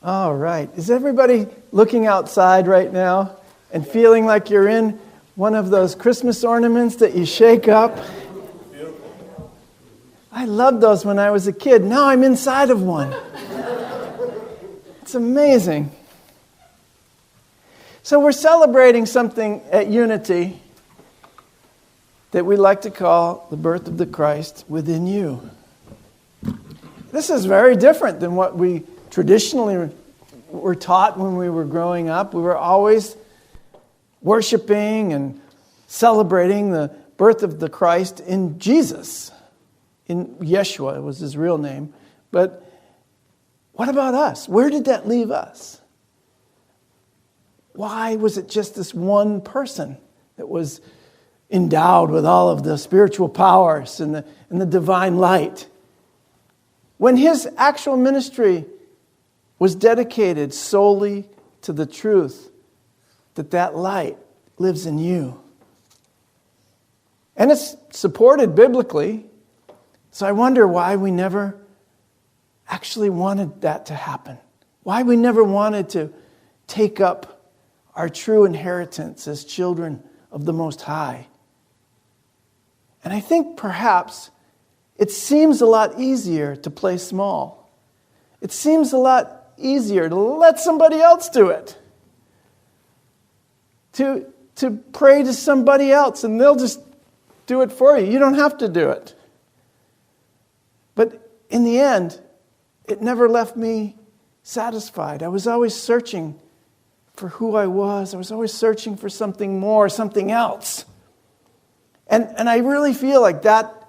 All right. Is everybody looking outside right now and feeling like you're in one of those Christmas ornaments that you shake up? I loved those when I was a kid. Now I'm inside of one. It's amazing. So we're celebrating something at Unity that we like to call the birth of the Christ within you. This is very different than what we traditionally were taught when we were growing up. We were always worshiping and celebrating the birth of the Christ in Jesus. In Yeshua was his real name. But what about us? Where did that leave us? Why was it just this one person that was endowed with all of the spiritual powers and the divine light? When his actual ministry was dedicated solely to the truth that light lives in you. And it's supported biblically. So I wonder why we never actually wanted that to happen. Why we never wanted to take up our true inheritance as children of the Most High. And I think perhaps it seems a lot easier to play small. It seems a lot easier to let somebody else do it. To pray to somebody else and they'll just do it for you. You don't have to do it. But in the end, it never left me satisfied. I was always searching for who I was. I was always searching for something more, something else. And I really feel like that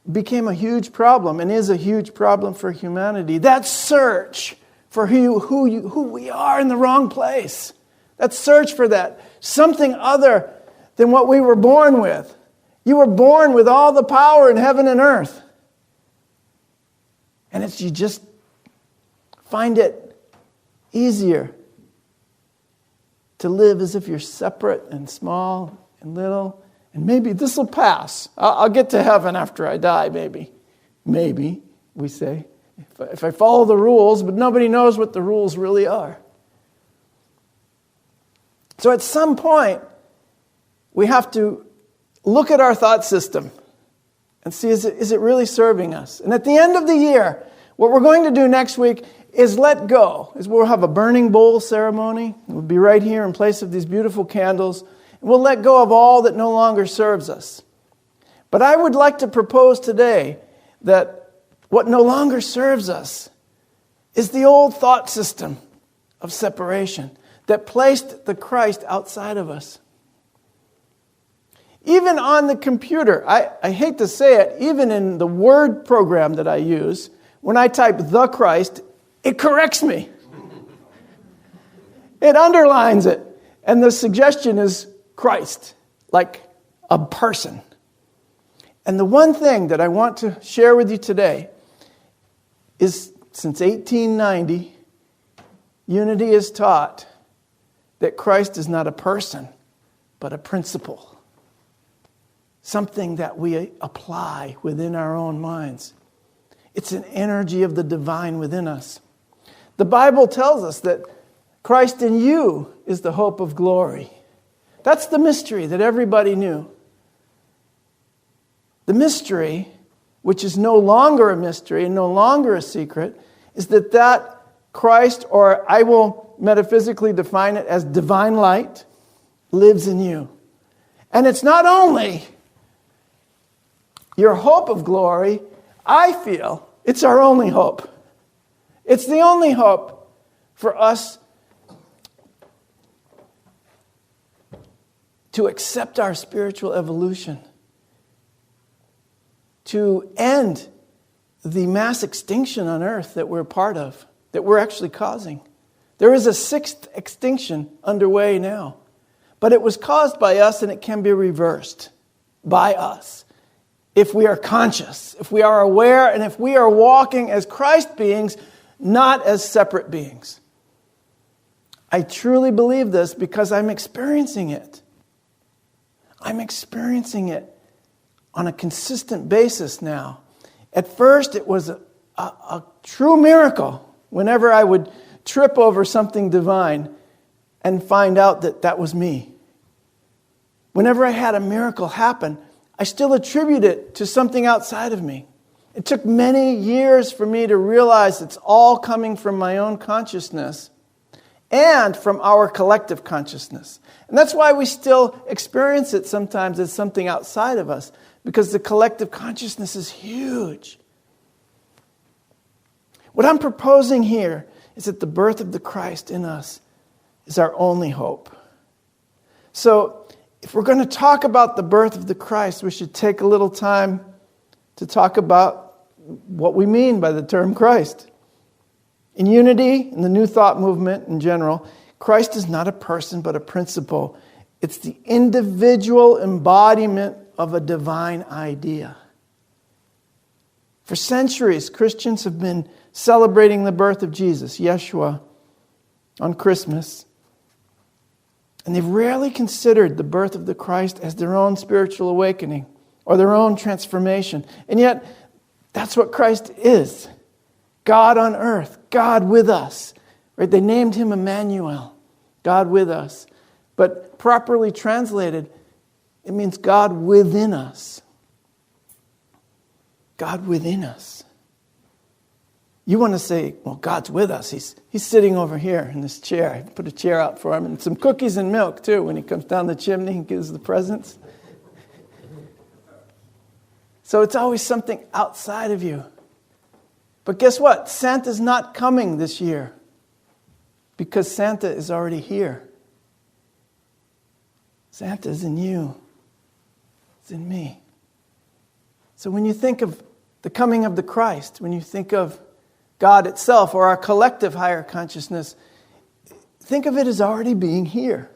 became a huge problem and is a huge problem for humanity. That search for who we are in the wrong place. That search for that. Something other than what we were born with. You were born with all the power in heaven and earth. And you just find it easier to live as if you're separate and small and little. And maybe this will pass. I'll get to heaven after I die, maybe. Maybe, we say. If I follow the rules, but nobody knows what the rules really are. So at some point, we have to look at our thought system and see, is it really serving us? And at the end of the year, what we're going to do next week is let go. We'll have a burning bowl ceremony. We'll be right here in place of these beautiful candles. And we'll let go of all that no longer serves us. But I would like to propose today that what no longer serves us is the old thought system of separation that placed the Christ outside of us. Even on the computer, I hate to say it, even in the Word program that I use, when I type the Christ, it corrects me. It underlines it. And the suggestion is Christ, like a person. And the one thing that I want to share with you today is, since 1890, Unity is taught that Christ is not a person, but a principle. Something that we apply within our own minds. It's an energy of the divine within us. The Bible tells us that Christ in you is the hope of glory. That's the mystery that everybody knew. The mystery, which is no longer a mystery and no longer a secret, is that Christ, or I will metaphysically define it as divine light, lives in you. And it's not only your hope of glory, I feel it's our only hope. It's the only hope for us to accept our spiritual evolution, to end the mass extinction on earth that we're part of, that we're actually causing. There is a sixth extinction underway now, but it was caused by us and it can be reversed by us. If we are conscious, if we are aware, and if we are walking as Christ beings, not as separate beings. I truly believe this because I'm experiencing it. I'm experiencing it on a consistent basis now. At first, it was a true miracle whenever I would trip over something divine and find out that that was me. Whenever I had a miracle happen, I still attribute it to something outside of me. It took many years for me to realize it's all coming from my own consciousness and from our collective consciousness. And that's why we still experience it sometimes as something outside of us, because the collective consciousness is huge. What I'm proposing here is that the birth of the Christ in us is our only hope. So, if we're going to talk about the birth of the Christ, we should take a little time to talk about what we mean by the term Christ. In Unity, in the New Thought movement in general, Christ is not a person but a principle. It's the individual embodiment of a divine idea. For centuries, Christians have been celebrating the birth of Jesus, Yeshua, on Christmas. And they've rarely considered the birth of the Christ as their own spiritual awakening or their own transformation. And yet, that's what Christ is. God on earth, God with us. Right? They named him Emmanuel, God with us. But properly translated, it means God within us. God within us. You want to say, well, God's with us. He's sitting over here in this chair. I put a chair out for him and some cookies and milk, too, when he comes down the chimney and gives the presents. So it's always something outside of you. But guess what? Santa's not coming this year because Santa is already here. Santa's in you. It's in me. So when you think of the coming of the Christ, when you think of God itself or our collective higher consciousness, think of it as already being here.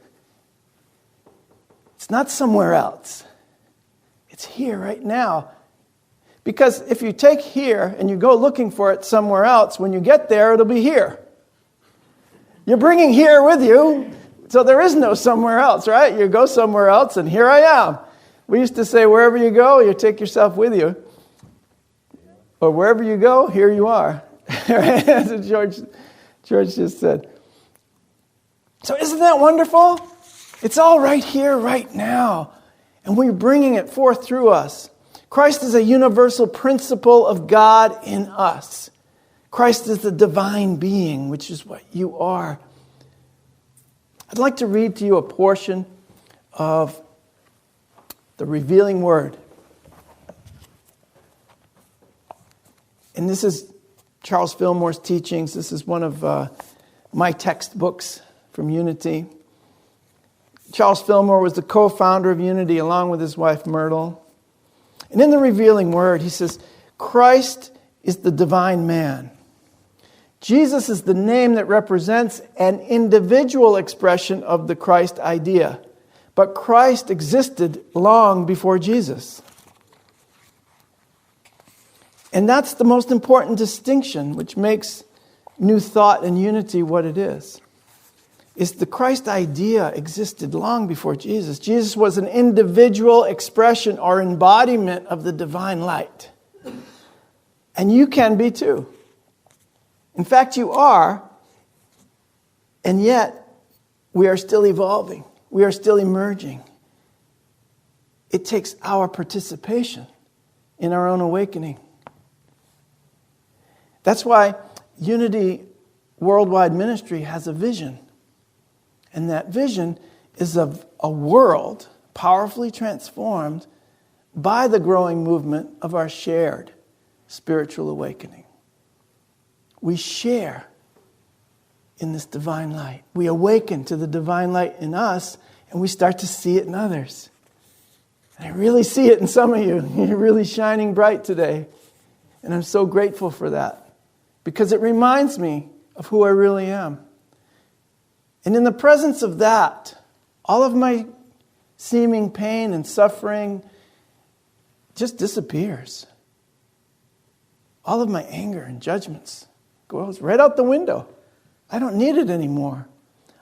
It's not somewhere else. It's here right now. Because if you take here and you go looking for it somewhere else, when you get there, it'll be here. You're bringing here with you, so there is no somewhere else, right? You go somewhere else, and here I am. We used to say, wherever you go, you take yourself with you. Or wherever you go, here you are. That's what George just said. So isn't that wonderful? It's all right here, right now. And we're bringing it forth through us. Christ is a universal principle of God in us. Christ is the divine being, which is what you are. I'd like to read to you a portion of the Revealing Word. And this is Charles Fillmore's teachings. This is one of my textbooks from Unity. Charles Fillmore was the co-founder of Unity along with his wife Myrtle. And in the Revealing Word, he says, Christ is the divine man. Jesus is the name that represents an individual expression of the Christ idea. But Christ existed long before Jesus. And that's the most important distinction, which makes New Thought and Unity what it is the Christ idea existed long before Jesus. Jesus was an individual expression or embodiment of the divine light. And you can be too. In fact, you are, and yet we are still evolving. We are still emerging. It takes our participation in our own awakening. That's why Unity Worldwide Ministry has a vision. And that vision is of a world powerfully transformed by the growing movement of our shared spiritual awakening. We share in this divine light. We awaken to the divine light in us, and we start to see it in others. And I really see it in some of you. You're really shining bright today. And I'm so grateful for that, because it reminds me of who I really am. And in the presence of that, all of my seeming pain and suffering just disappears. All of my anger and judgments goes right out the window. I don't need it anymore.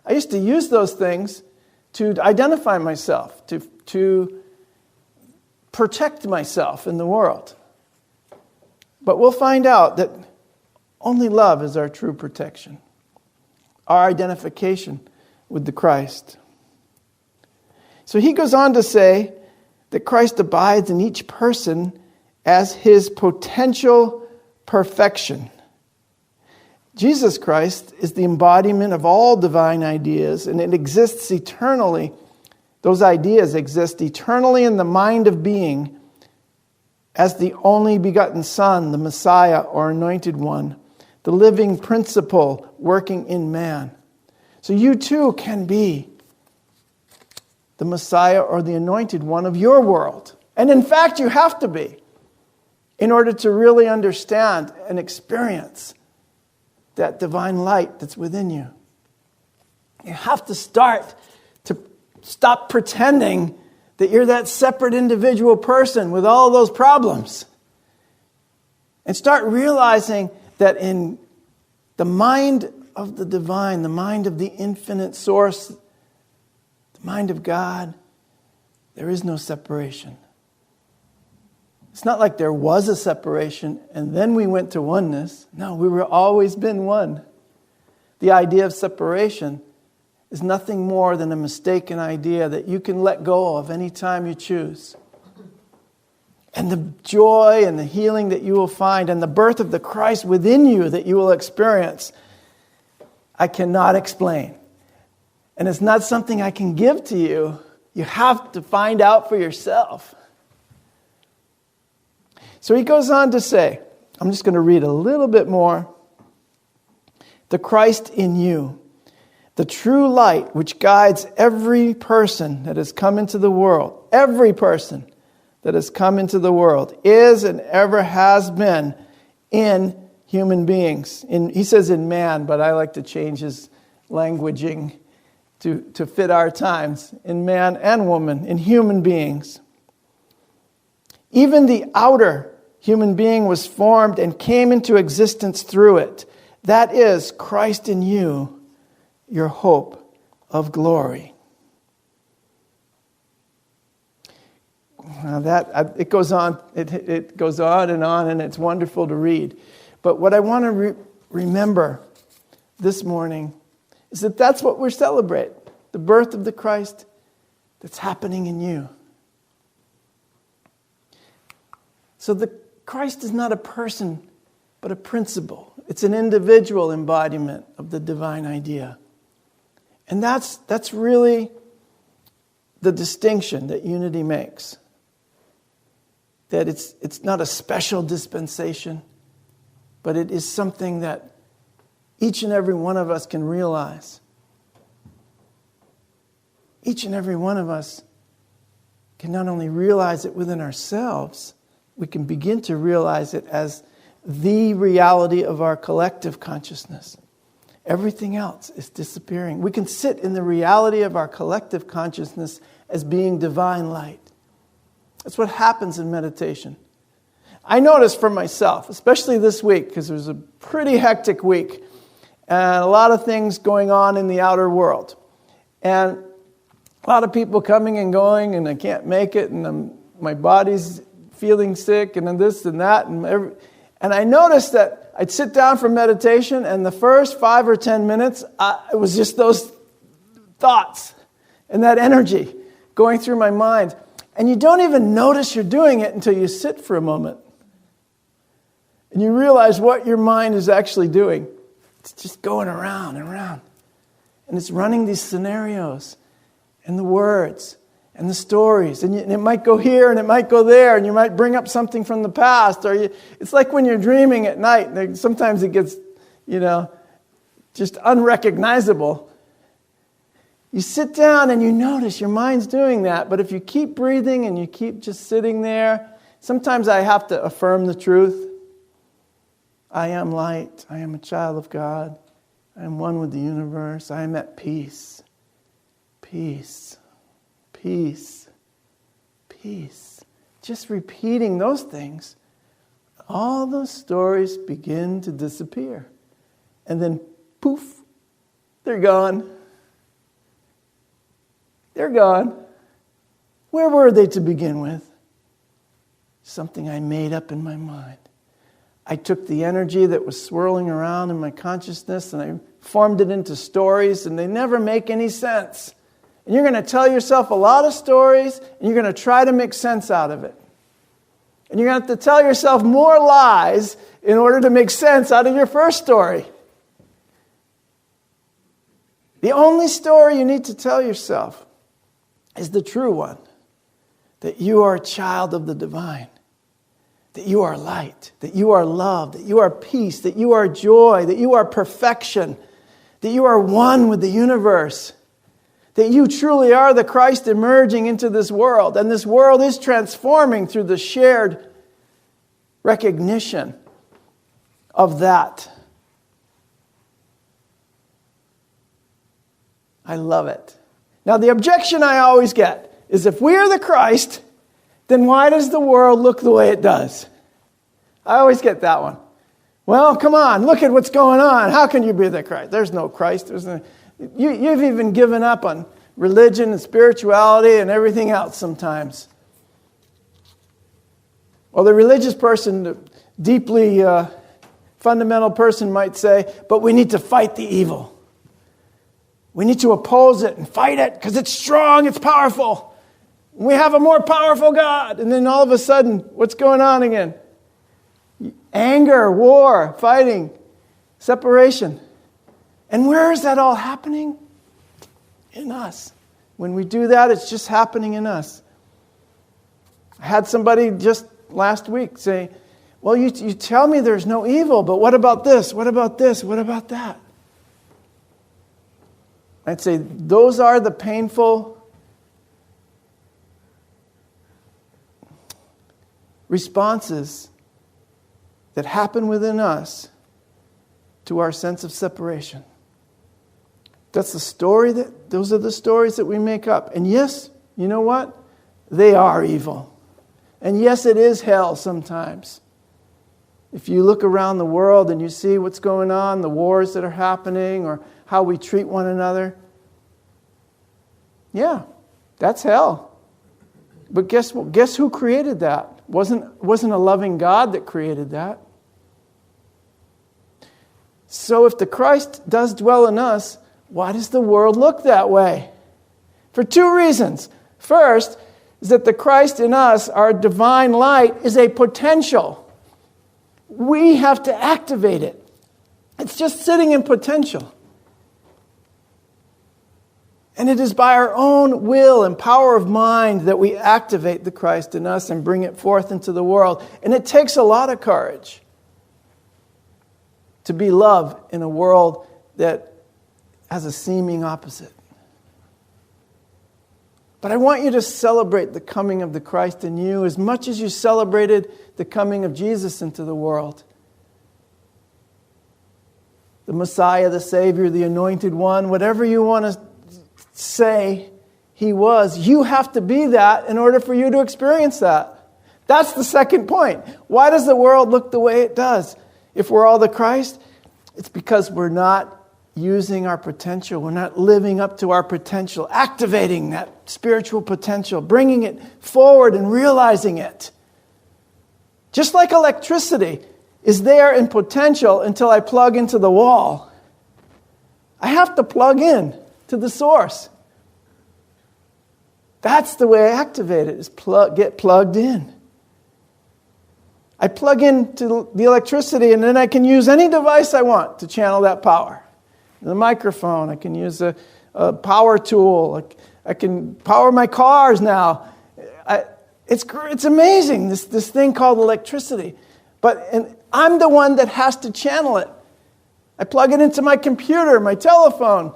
I used to use those things to identify myself, to protect myself in the world. But we'll find out that only love is our true protection. our identification with the Christ. So he goes on to say that Christ abides in each person as his potential perfection. Jesus Christ is the embodiment of all divine ideas, and it exists eternally. Those ideas exist eternally in the mind of being as the only begotten Son, the Messiah or Anointed One, the living principle working in man. So you too can be the Messiah or the Anointed One of your world. And in fact, you have to be in order to really understand and experience that divine light that's within you. You have to stop pretending that you're that separate individual person with all those problems. And start realizing that in the mind of the divine, the mind of the infinite source, the mind of God, there is no separation. It's not like there was a separation and then we went to oneness. No, we were always been one. The idea of separation is nothing more than a mistaken idea that you can let go of any time you choose. And the joy and the healing that you will find and the birth of the Christ within you that you will experience, I cannot explain. And it's not something I can give to you. You have to find out for yourself. So he goes on to say, I'm just going to read a little bit more. The Christ in you, the true light which guides every person that has come into the world, every person that has come into the world is and ever has been in human beings. He says in man, but I like to change his languaging to fit our times. In man and woman, in human beings. Even the outer human being was formed and came into existence through it. That is Christ in you, your hope of glory. Now it goes on. It goes on, and it's wonderful to read. But what I want to remember this morning is that that's what we're celebrating: the birth of the Christ that's happening in you. So the Christ is not a person, but a principle. It's an individual embodiment of the divine idea. And that's really the distinction that unity makes. That it's not a special dispensation, but it is something that each and every one of us can realize. Each and every one of us can not only realize it within ourselves, we can begin to realize it as the reality of our collective consciousness. Everything else is disappearing. We can sit in the reality of our collective consciousness as being divine light. That's what happens in meditation. I noticed for myself, especially this week, because it was a pretty hectic week, and a lot of things going on in the outer world. And a lot of people coming and going, and I can't make it, and my body's feeling sick, and then this and that. And I noticed that I'd sit down for meditation, and the first 5 or 10 minutes, it was just those thoughts and that energy going through my mind. And you don't even notice you're doing it until you sit for a moment. And you realize what your mind is actually doing. It's just going around and around. And it's running these scenarios and the words and the stories. And it might go here and it might go there. And you might bring up something from the past. It's like when you're dreaming at night. Sometimes it gets, just unrecognizable. You sit down and you notice your mind's doing that. But if you keep breathing and you keep just sitting there, sometimes I have to affirm the truth. I am light. I am a child of God. I am one with the universe. I am at peace. Peace. Peace. Peace. Just repeating those things, all those stories begin to disappear. And then, poof, they're gone. They're gone. Where were they to begin with? Something I made up in my mind. I took the energy that was swirling around in my consciousness and I formed it into stories, and they never make any sense. And you're going to tell yourself a lot of stories, and you're going to try to make sense out of it. And you're going to have to tell yourself more lies in order to make sense out of your first story. The only story you need to tell yourself is the true one. That you are a child of the divine. That you are light. That you are love. That you are peace. That you are joy. That you are perfection. That you are one with the universe. That you truly are the Christ emerging into this world. And this world is transforming through the shared recognition of that. I love it. Now, the objection I always get is if we are the Christ, then why does the world look the way it does? I always get that one. Well, come on, look at what's going on. How can you be the Christ? There's no Christ. You've even given up on religion and spirituality and everything else sometimes. Well, the religious person, the deeply fundamental person might say, but we need to fight the evil. We need to oppose it and fight it because it's strong, it's powerful. We have a more powerful God. And then all of a sudden, what's going on again? Anger, war, fighting, separation. And where is that all happening? In us. When we do that, it's just happening in us. I had somebody just last week say, well, you tell me there's no evil, but what about this? What about this? What about that? I'd say those are the painful responses that happen within us to our sense of separation. Those are the stories that we make up. And yes, you know what? They are evil. And yes, it is hell sometimes. If you look around the world and you see what's going on, the wars that are happening, or how we treat one another, yeah, that's hell. But guess who created that? Wasn't a loving God that created that. So if the Christ does dwell in us, why does the world look that way? For two reasons. First is that the Christ in us, our divine light, is a potential. We have to activate it. It's just sitting in potential. And it is by our own will and power of mind that we activate the Christ in us and bring it forth into the world. And it takes a lot of courage to be love in a world that has a seeming opposite. But I want you to celebrate the coming of the Christ in you as much as you celebrated the coming of Jesus into the world. The Messiah, the Savior, the Anointed One, whatever you want to say He was, you have to be that in order for you to experience that. That's the second point. Why does the world look the way it does? If we're all the Christ, it's because we're not using our potential. We're not living up to our potential, activating that spiritual potential, bringing it forward and realizing it. Just like electricity is there in potential until I plug into the wall. I have to plug in to the source. That's the way I activate it, is get plugged in. I plug into the electricity and then I can use any device I want to channel that power. The microphone, I can use a power tool. I can power my cars now. It's amazing, this thing called electricity. And I'm the one that has to channel it. I plug it into my computer, my telephone,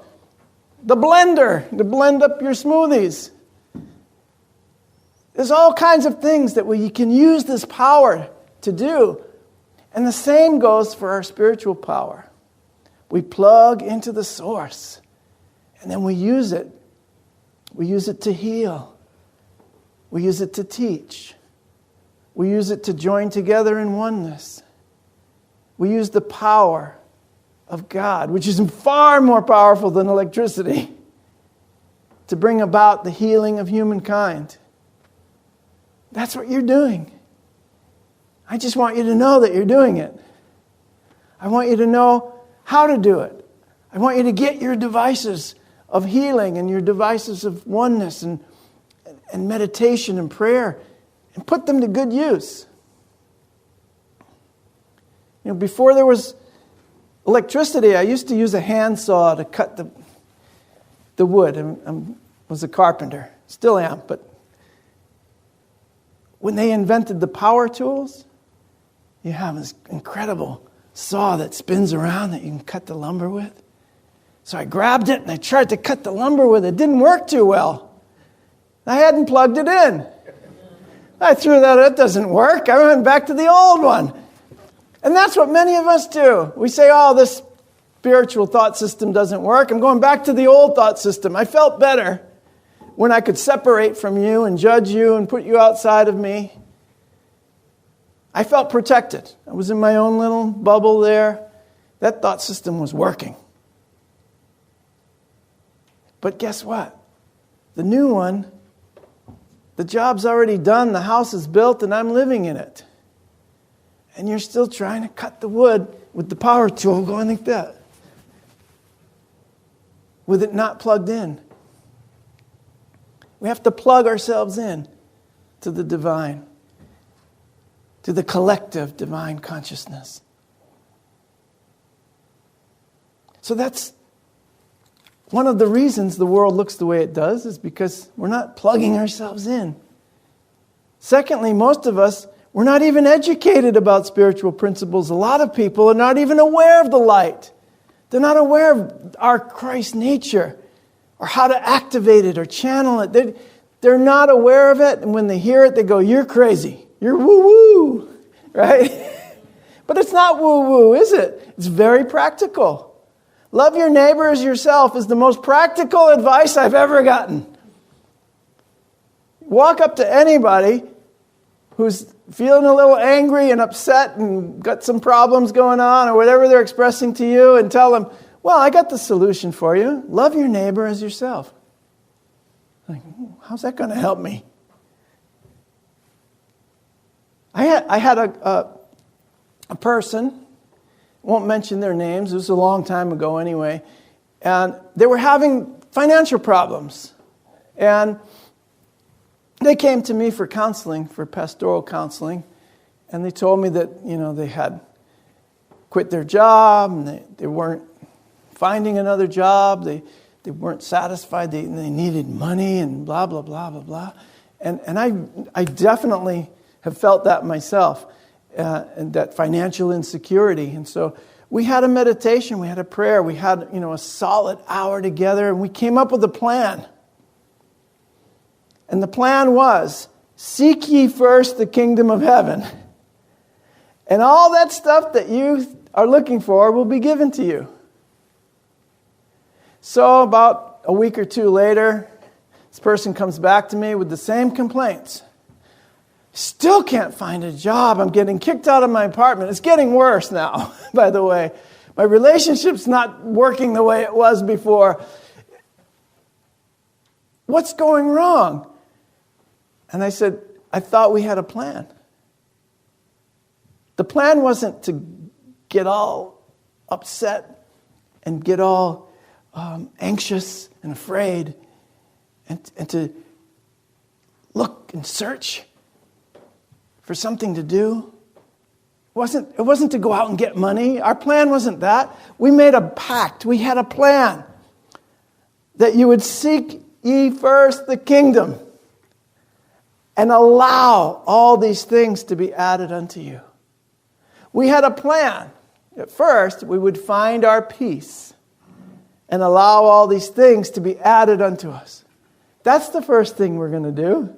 the blender to blend up your smoothies. There's all kinds of things that you can use this power to do. And the same goes for our spiritual power. We plug into the source, and then we use it. We use it to heal. We use it to teach. We use it to join together in oneness. We use the power of God, which is far more powerful than electricity, to bring about the healing of humankind. That's what you're doing. I just want you to know that you're doing it. I want you to know how to do it. I want you to get your devices of healing and your devices of oneness and meditation and prayer and put them to good use. Before there was electricity, I used to use a handsaw to cut the wood. I was a carpenter. Still am, but when they invented the power tools, you have this incredible saw that spins around that you can cut the lumber with. So I grabbed it and I tried to cut the lumber with it. It didn't work too well. I hadn't plugged it in. I threw that out. It doesn't work. I went back to the old one. And that's what many of us do. We say, oh, this spiritual thought system doesn't work. I'm going back to the old thought system. I felt better when I could separate from you and judge you and put you outside of me. I felt protected. I was in my own little bubble there. That thought system was working. But guess what? The new one, the job's already done, the house is built, and I'm living in it. And you're still trying to cut the wood with the power tool going like that, with it not plugged in. We have to plug ourselves in to the divine, to the collective divine consciousness. So that's one of the reasons the world looks the way it does, is because we're not plugging ourselves in. Secondly, most of us, we're not even educated about spiritual principles. A lot of people are not even aware of the light. They're not aware of our Christ nature or how to activate it or channel it. They're not aware of it, and when they hear it, they go, you're crazy. You're woo-woo, right? But it's not woo-woo, is it? It's very practical. Love your neighbor as yourself is the most practical advice I've ever gotten. Walk up to anybody who's feeling a little angry and upset and got some problems going on or whatever they're expressing to you, and tell them, well, I got the solution for you. Love your neighbor as yourself. Like, how's that going to help me? I had a person, won't mention their names, it was a long time ago anyway, and they were having financial problems. And they came to me for counseling, for pastoral counseling, and they told me that, they had quit their job, and they weren't finding another job, they weren't satisfied, they needed money, and blah, blah, blah, blah, blah. And I definitely have felt that myself, and that financial insecurity. And so we had a meditation, we had a prayer, we had, a solid hour together, and we came up with a plan. And the plan was, seek ye first the kingdom of heaven, and all that stuff that you are looking for will be given to you. So about a week or two later, this person comes back to me with the same complaints. Still can't find a job. I'm getting kicked out of my apartment. It's getting worse now, by the way. My relationship's not working the way it was before. What's going wrong? And I said, I thought we had a plan. The plan wasn't to get all upset and get all anxious and afraid and to look and search for something to do. It wasn't to go out and get money. Our plan wasn't that. We made a pact. We had a plan that you would seek ye first the kingdom and allow all these things to be added unto you. We had a plan. At first, we would find our peace and allow all these things to be added unto us. That's the first thing we're going to do.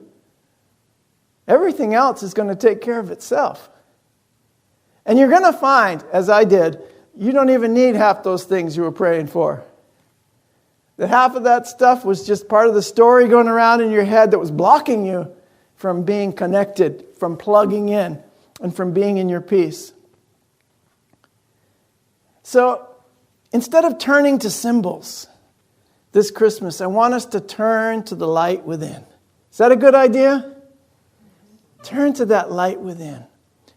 Everything else is going to take care of itself. And you're going to find, as I did, you don't even need half those things you were praying for. That half of that stuff was just part of the story going around in your head that was blocking you from being connected, from plugging in, and from being in your peace. So, instead of turning to symbols this Christmas, I want us to turn to the light within. Is that a good idea? Turn to that light within.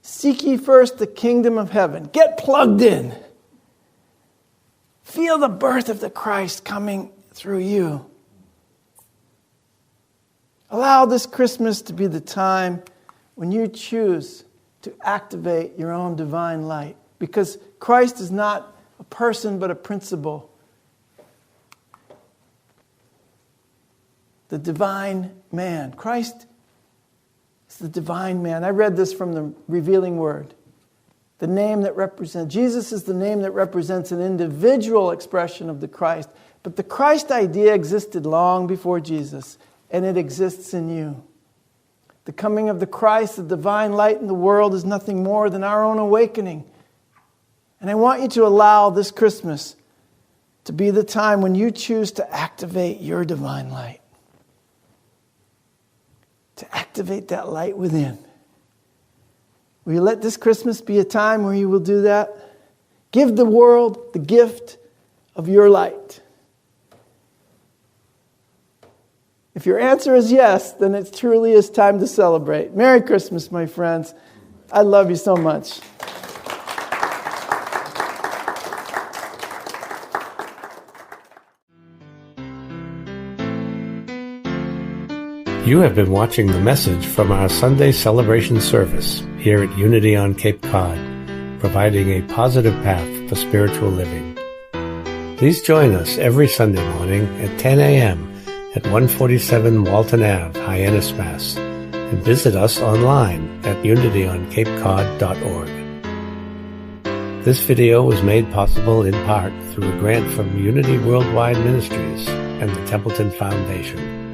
Seek ye first the kingdom of heaven. Get plugged in. Feel the birth of the Christ coming through you. Allow this Christmas to be the time when you choose to activate your own divine light. Because Christ is not a person but a principle. The divine man. Christ is the divine man. I read this from the Revealing Word. The name that represents, Jesus is the name that represents an individual expression of the Christ. But the Christ idea existed long before Jesus, and it exists in you. The coming of the Christ, the divine light in the world, is nothing more than our own awakening. And I want you to allow this Christmas to be the time when you choose to activate your divine light. To activate that light within. Will you let this Christmas be a time where you will do that? Give the world the gift of your light. If your answer is yes, then it truly is time to celebrate. Merry Christmas, my friends. I love you so much. You have been watching the message from our Sunday celebration service here at Unity on Cape Cod, providing a positive path for spiritual living. Please join us every Sunday morning at 10 a.m. at 147 Walton Ave, Hyannis, Mass., and visit us online at unityonCapeCod.org. This video was made possible in part through a grant from Unity Worldwide Ministries and the Templeton Foundation.